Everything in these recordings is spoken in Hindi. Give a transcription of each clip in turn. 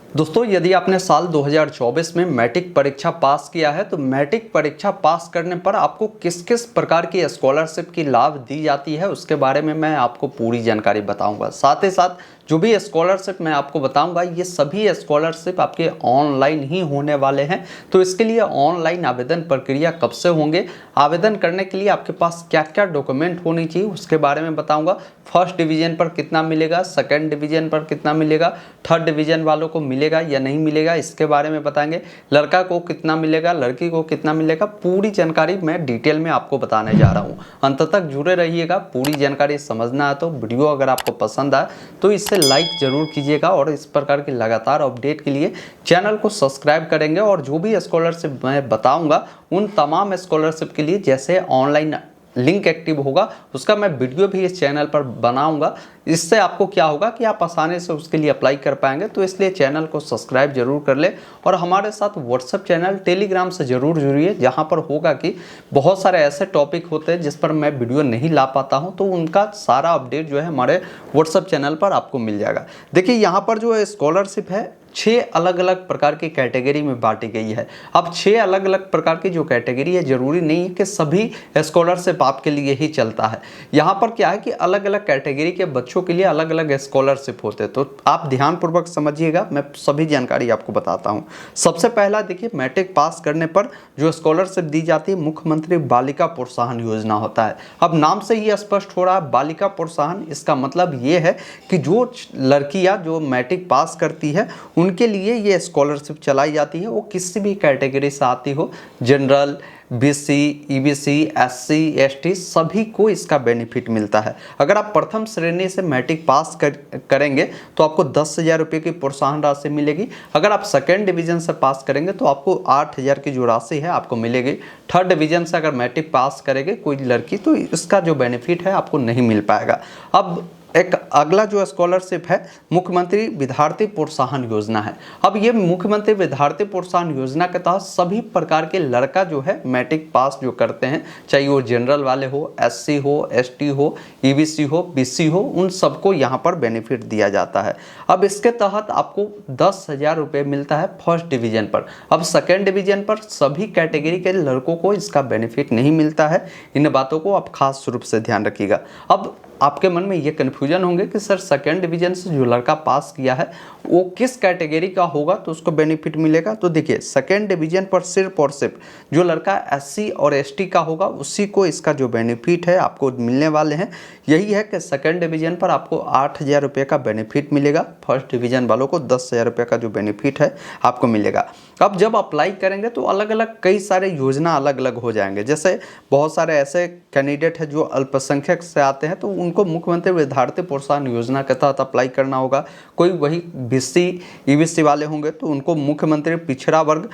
दोस्तों, यदि आपने साल 2024 में मैट्रिक परीक्षा पास किया है तो मैट्रिक परीक्षा पास करने पर आपको किस किस प्रकार की स्कॉलरशिप की लाभ दी जाती है उसके बारे में मैं आपको पूरी जानकारी बताऊंगा। साथ ही साथ जो भी स्कॉलरशिप मैं आपको बताऊंगा ये सभी स्कॉलरशिप आपके ऑनलाइन ही होने वाले हैं। तो इसके लिए ऑनलाइन आवेदन प्रक्रिया कब से होंगे, आवेदन करने के लिए आपके पास क्या क्या डॉक्यूमेंट होनी चाहिए उसके बारे में बताऊंगा। फर्स्ट डिवीजन पर कितना मिलेगा, सेकंड डिवीजन पर कितना मिलेगा, थर्ड डिवीजन वालों को मिलेगा या नहीं मिलेगा इसके बारे में बताएंगे। लड़का को कितना मिलेगा, लड़की को कितना मिलेगा, पूरी जानकारी मैं डिटेल में आपको बताने जा रहा हूँ। अंत तक जुड़े रहिएगा। पूरी जानकारी समझना है तो वीडियो अगर आपको पसंद आए तो इसे लाइक जरूर कीजिएगा और इस प्रकार की लगातार अपडेट के लिए चैनल को सब्सक्राइब करेंगे। और जो भी स्कॉलरशिप मैं बताऊंगा उन तमाम स्कॉलरशिप के लिए जैसे ऑनलाइन लिंक एक्टिव होगा उसका मैं वीडियो भी इस चैनल पर बनाऊंगा। इससे आपको क्या होगा कि आप आसानी से उसके लिए अप्लाई कर पाएंगे। तो इसलिए चैनल को सब्सक्राइब जरूर कर ले और हमारे साथ व्हाट्सएप चैनल टेलीग्राम से जरूर जुड़िए, जहां पर होगा कि बहुत सारे ऐसे टॉपिक होते हैं जिस पर मैं वीडियो नहीं ला पाता हूं, तो उनका सारा अपडेट जो है हमारे व्हाट्सएप चैनल पर आपको मिल जाएगा। देखिए, यहाँ पर जो स्कॉलरशिप है 6 अलग अलग प्रकार की कैटेगरी में बांटी गई है। अब 6 अलग अलग प्रकार की जो कैटेगरी है, जरूरी नहीं है कि सभी स्कॉलरशिप आपके लिए ही चलता है। यहाँ पर क्या है कि अलग अलग कैटेगरी के बच्चों के लिए अलग अलग स्कॉलरशिप होते हैं। तो आप ध्यानपूर्वक समझिएगा, मैं सभी जानकारी आपको बताता हूँ। सबसे पहला देखिए, मैट्रिक पास करने पर जो स्कॉलरशिप दी जाती है मुख्यमंत्री बालिका प्रोत्साहन योजना होता है। अब नाम से ही स्पष्ट हो रहा है बालिका प्रोत्साहन, इसका मतलब ये है कि जो लड़कियां जो मैट्रिक पास करती है उनके लिए ये स्कॉलरशिप चलाई जाती है। वो किसी भी कैटेगरी से आती हो, general, BC, EBC, SC, ST, सभी को इसका बेनिफिट मिलता है। अगर आप प्रथम श्रेणी से मैट्रिक पास करेंगे तो आपको 10,000 रुपये की प्रोत्साहन राशि मिलेगी। अगर आप सेकेंड डिवीजन से पास करेंगे तो आपको 8,000 की जो राशि है आपको मिलेगी। थर्ड डिवीजन से अगर मैट्रिक पास करेंगे कोई लड़की तो इसका जो बेनिफिट है आपको नहीं मिल पाएगा। अब एक अगला जो स्कॉलरशिप है मुख्यमंत्री विद्यार्थी प्रोत्साहन योजना है। अब ये मुख्यमंत्री विद्यार्थी प्रोत्साहन योजना के तहत सभी प्रकार के लड़का जो है मैट्रिक पास जो करते हैं, चाहे वो जनरल वाले हो, एससी हो, एसटी हो, ईबीसी हो, बीसी हो, उन सबको यहाँ पर बेनिफिट दिया जाता है। अब इसके तहत आपको 10,000 रुपये मिलता है फर्स्ट डिवीजन पर। अब सेकेंड डिवीजन पर सभी कैटेगरी के लड़कों को इसका बेनिफिट नहीं मिलता है। इन बातों को आप खास रूप से ध्यान रखिएगा। अब आपके मन में ये कन्फ्यूजन होंगे कि सर सेकेंड डिवीजन से जो लड़का पास किया है वो किस कैटेगरी का होगा तो उसको बेनिफिट मिलेगा। तो देखिए, सेकेंड डिवीजन पर सिर्फ और सिर्फ जो लड़का एससी और एसटी का होगा उसी को इसका जो बेनिफिट है आपको मिलने वाले हैं। यही है कि सेकेंड डिवीजन पर आपको 8,000 रुपये का बेनिफिट मिलेगा, फर्स्ट डिवीजन वालों को 10,000 रुपये का जो बेनिफिट है आपको मिलेगा। अब जब अप्लाई करेंगे तो अलग अलग कई सारे योजना अलग अलग हो जाएंगे। जैसे बहुत सारे ऐसे कैंडिडेट हैं जो अल्पसंख्यक से आते हैं तो उनको मुख्यमंत्री विद्यार्थी प्रोत्साहन योजना के तहत अप्लाई करना होगा। कोई वही बीसी, ईबीसी वाले होंगे तो उनको मुख्यमंत्री पिछड़ा वर्ग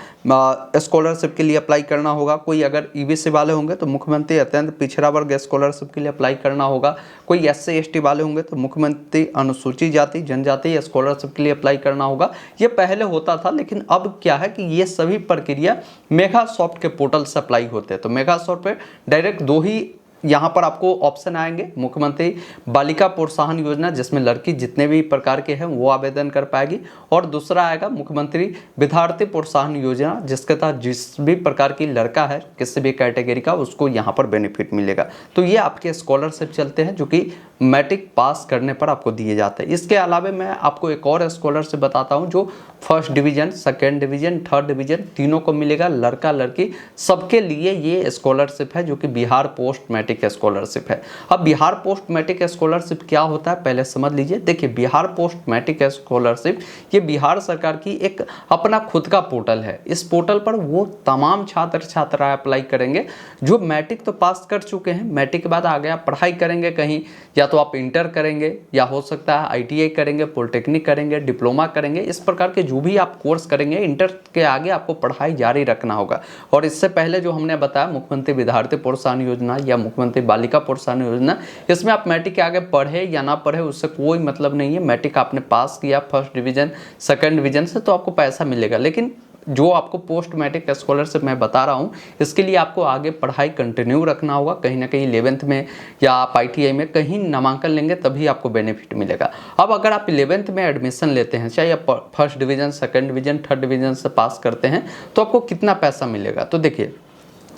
स्कॉलरशिप के लिए अप्लाई करना होगा। कोई अगर ईबीसी वाले होंगे तो मुख्यमंत्री अत्यंत पिछड़ा वर्ग स्कॉलरशिप के लिए अप्लाई करना होगा। कोई एससी एसटी वाले होंगे तो मुख्यमंत्री अनुसूचित जाति जनजाति स्कॉलरशिप के लिए अप्लाई करना होगा। ये पहले होता था, लेकिन अब क्या है कि ये सभी प्रक्रिया मेगासॉफ्ट के पोर्टल से अप्लाई होते हैं। तो मेगासॉफ्ट पे डायरेक्ट 2 ही यहाँ पर आपको ऑप्शन आएंगे, मुख्यमंत्री बालिका प्रोत्साहन योजना जिसमें लड़की जितने भी प्रकार के हैं वो आवेदन कर पाएगी, और दूसरा आएगा मुख्यमंत्री विद्यार्थी प्रोत्साहन योजना जिसके तहत जिस भी प्रकार की लड़का है किसी भी कैटेगरी का उसको यहाँ पर बेनिफिट मिलेगा। तो ये आपके स्कॉलरशिप चलते हैं जो कि मैट्रिक पास करने पर आपको दिए जाते हैं। इसके अलावा मैं आपको एक और स्कॉलरशिप बताता हूँ जो first division, second division, third division तीनों को मिलेगा। लड़का लड़की सबके लिए ये स्कॉलरशिप है जो कि बिहार पोस्ट मैट्रिक स्कॉलरशिप है। अब बिहार पोस्ट मैट्रिक स्कॉलरशिप क्या होता है पहले समझ लीजिए। देखिए, बिहार पोस्ट मैट्रिक स्कॉलरशिप ये बिहार सरकार की एक अपना खुद का पोर्टल है। इस पोर्टल पर वो तमाम छात्र छात्राएं अप्लाई करेंगे जो मैट्रिक तो पास कर चुके हैं, मैट्रिक के बाद आगे आप पढ़ाई करेंगे कहीं, या तो आप इंटर करेंगे या हो सकता है आईटीआई करेंगे, पॉलिटेक्निक करेंगे, डिप्लोमा करेंगे। इस प्रकार के जो भी आप कोर्स करेंगे इंटर के आगे आपको पढ़ाई जारी रखना होगा। और इससे पहले जो हमने बताया मुख्यमंत्री विद्यार्थी प्रोत्साहन योजना या मुख्यमंत्री बालिका प्रोत्साहन योजना, इसमें आप मैट्रिक के आगे पढ़े या ना पढ़े उससे कोई मतलब नहीं है। मैट्रिक आपने पास किया फर्स्ट डिवीजन, सेकंड डिवीजन से तो आपको पैसा मिलेगा, लेकिन जो आपको पोस्ट मैट्रिक स्कॉलरशिप मैं बता रहा हूँ, इसके लिए आपको आगे पढ़ाई कंटिन्यू रखना होगा। कहीं ना कहीं 11th में या आप ITI में कहीं नामांकन लेंगे तभी आपको बेनिफिट मिलेगा। अब अगर आप 11th में एडमिशन लेते हैं, चाहे आप first division, second division, third division से पास करते हैं, तो आपको कितना पैसा मिलेगा? तो देखिए,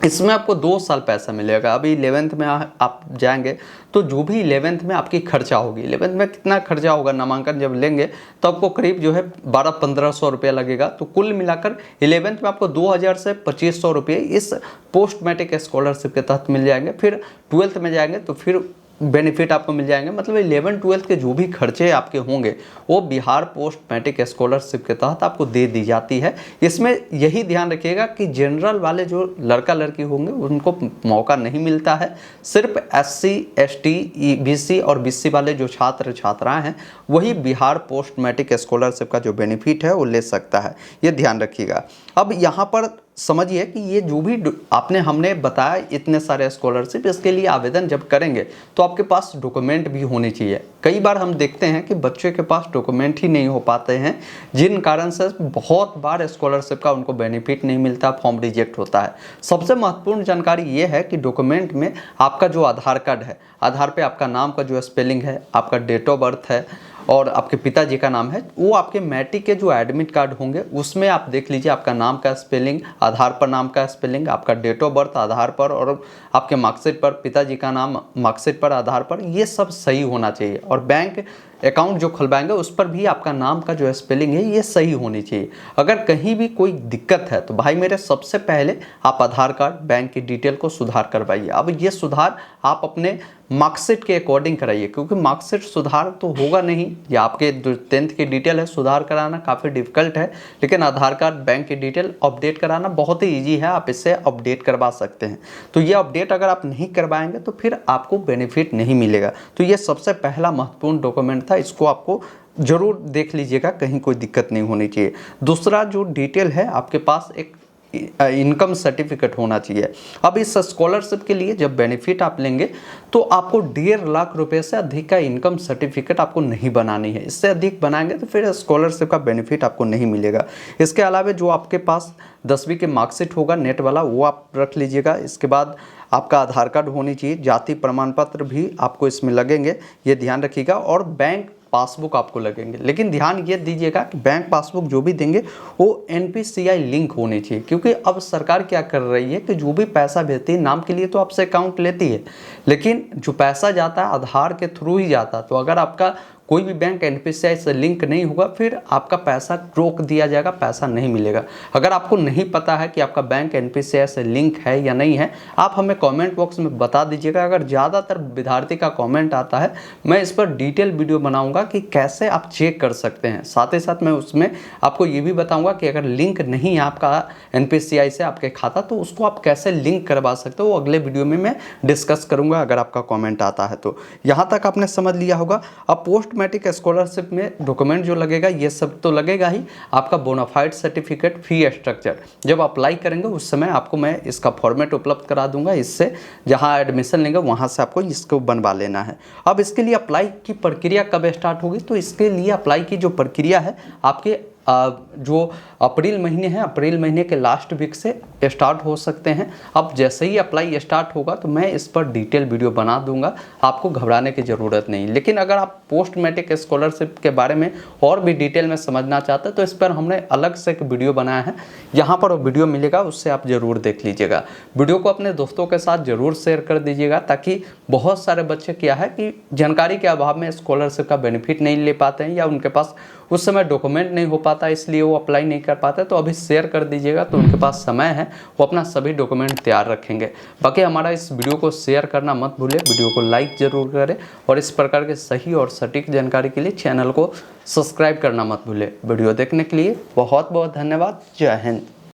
इसमें आपको 2 साल पैसा मिलेगा। अभी 11th में आप जाएंगे तो जो भी 11th में आपकी खर्चा होगी, 11th में कितना खर्चा होगा, नामांकन जब लेंगे तो आपको करीब जो है 1200-1500 रुपया लगेगा। तो कुल मिलाकर 11th में आपको 2000 से 2500 रुपये इस पोस्ट मैट्रिक स्कॉलरशिप के तहत मिल जाएंगे। फिर 12th में जाएंगे तो फिर बेनिफिट आपको मिल जाएंगे। मतलब 11-12 के जो भी खर्चे आपके होंगे वो बिहार पोस्ट मैट्रिक स्कॉलरशिप के तहत आपको दे दी जाती है। इसमें यही ध्यान रखिएगा कि जनरल वाले जो लड़का लड़की होंगे उनको मौका नहीं मिलता है। सिर्फ SC ST BC और BC वाले जो छात्र छात्राएं हैं वही बिहार पोस्ट मैट्रिक स्कॉलरशिप का जो बेनिफिट है वो ले सकता है, ये ध्यान रखिएगा। अब यहाँ पर समझिए कि ये जो भी हमने बताया इतने सारे स्कॉलरशिप, इसके लिए आवेदन जब करेंगे तो आपके पास डॉक्यूमेंट भी होने चाहिए। कई बार हम देखते हैं कि बच्चे के पास डॉक्यूमेंट ही नहीं हो पाते हैं, जिन कारण से बहुत बार स्कॉलरशिप का उनको बेनिफिट नहीं मिलता, फॉर्म रिजेक्ट होता है। सबसे महत्वपूर्ण जानकारी ये है कि डॉक्यूमेंट में आपका जो आधार कार्ड है, आधार पे आपका नाम का जो स्पेलिंग है, आपका डेट ऑफ बर्थ है और आपके पिताजी का नाम है, वो आपके मैट्रिक के जो एडमिट कार्ड होंगे उसमें आप देख लीजिए आपका नाम का स्पेलिंग, आधार पर नाम का स्पेलिंग, आपका डेट ऑफ बर्थ आधार पर और आपके मार्कशीट पर पिताजी का नाम मार्कशीट पर आधार पर, ये सब सही होना चाहिए। और बैंक अकाउंट जो खुलवाएंगे उस पर भी आपका नाम का जो स्पेलिंग है ये सही होनी चाहिए। अगर कहीं भी कोई दिक्कत है तो भाई मेरे सबसे पहले आप आधार कार्ड, बैंक की डिटेल को सुधार करवाइए। अब ये सुधार आप अपने मार्कशीट के अकॉर्डिंग कराइए, क्योंकि मार्कशीट सुधार तो होगा नहीं, या आपके 10th की डिटेल है सुधार कराना काफ़ी डिफिकल्ट है, लेकिन आधार कार्ड, बैंक की डिटेल अपडेट कराना बहुत ही ईजी है, आप इससे अपडेट करवा सकते हैं। तो ये अपडेट अगर आप नहीं करवाएंगे तो फिर आपको बेनिफिट नहीं मिलेगा। तो ये सबसे पहला महत्वपूर्ण डॉक्यूमेंट था, इसको आपको जरूर देख लीजिएगा, कहीं कोई दिक्कत नहीं होनी चाहिए। दूसरा जो डिटेल है, आपके पास एक इनकम सर्टिफिकेट होना चाहिए। अब इस स्कॉलरशिप के लिए जब बेनिफिट आप लेंगे तो आपको 1.5 लाख रुपए से अधिक का इनकम सर्टिफिकेट आपको नहीं बनानी है। इससे अधिक बनाएंगे तो फिर स्कॉलरशिप का बेनिफिट आपको नहीं मिलेगा। इसके अलावा जो आपके पास 10वीं के मार्कशीट होगा नेट वाला, वो आप रख लीजिएगा। इसके बाद आपका आधार कार्ड होनी चाहिए, जाति प्रमाण पत्र भी आपको इसमें लगेंगे, ये ध्यान रखिएगा। और बैंक पासबुक आपको लगेंगे, लेकिन ध्यान ये दीजिएगा कि बैंक पासबुक जो भी देंगे वो NPCI लिंक होनी चाहिए। क्योंकि अब सरकार क्या कर रही है कि जो भी पैसा भेजती है, नाम के लिए तो आपसे अकाउंट लेती है, लेकिन जो पैसा जाता है आधार के थ्रू ही जाता है। तो अगर आपका कोई भी बैंक NPCI से लिंक नहीं होगा फिर आपका पैसा रोक दिया जाएगा, पैसा नहीं मिलेगा। अगर आपको नहीं पता है कि आपका बैंक NPCI से लिंक है या नहीं है, आप हमें कमेंट बॉक्स में बता दीजिएगा। अगर ज़्यादातर विद्यार्थी का कमेंट आता है, मैं इस पर डिटेल वीडियो बनाऊंगा कि कैसे आप चेक कर सकते हैं। साथ ही साथ मैं उसमें आपको ये भी बताऊँगा कि अगर लिंक नहीं है आपका NPCI से आपके खाता, तो उसको आप कैसे लिंक करवा सकते हो, वो अगले वीडियो में मैं डिस्कस करूँगा अगर आपका कॉमेंट आता है तो। यहाँ तक आपने समझ लिया होगा। अब पोस्ट मैट्रिक स्कॉलरशिप में डॉक्यूमेंट जो लगेगा ये सब तो लगेगा ही, आपका बोनाफाइड सर्टिफिकेट, फी स्ट्रक्चर जब अप्लाई करेंगे उस समय आपको मैं इसका फॉर्मेट उपलब्ध करा दूंगा। इससे जहां एडमिशन लेंगे वहां से आपको इसको बनवा लेना है। अब इसके लिए अप्लाई की प्रक्रिया कब स्टार्ट होगी, तो इसके लिए अप्लाई की जो प्रक्रिया है आपके जो अप्रैल महीने है, अप्रैल महीने के लास्ट वीक से स्टार्ट हो सकते हैं। अब जैसे ही अप्लाई स्टार्ट होगा तो मैं इस पर डिटेल वीडियो बना दूंगा, आपको घबराने की ज़रूरत नहीं। लेकिन अगर आप पोस्ट मैट्रिक स्कॉलरशिप के बारे में और भी डिटेल में समझना चाहते हैं तो इस पर हमने अलग से एक वीडियो बनाया है, यहाँ पर वीडियो मिलेगा, उससे आप ज़रूर देख लीजिएगा। वीडियो को अपने दोस्तों के साथ ज़रूर शेयर कर दीजिएगा, ताकि बहुत सारे बच्चे क्या है कि जानकारी के अभाव में स्कॉलरशिप का बेनिफिट नहीं ले पाते हैं, या उनके पास उस समय डॉक्यूमेंट नहीं हो पाता इसलिए वो अप्लाई नहीं कर पाते। तो अभी शेयर कर दीजिएगा, तो उनके पास समय है, वो अपना सभी डॉक्यूमेंट तैयार रखेंगे। बाकी हमारा इस वीडियो को शेयर करना मत भूलें, वीडियो को लाइक ज़रूर करें और इस प्रकार के सही और सटीक जानकारी के लिए चैनल को सब्सक्राइब करना मत भूलें। वीडियो देखने के लिए बहुत बहुत धन्यवाद। जय हिंद।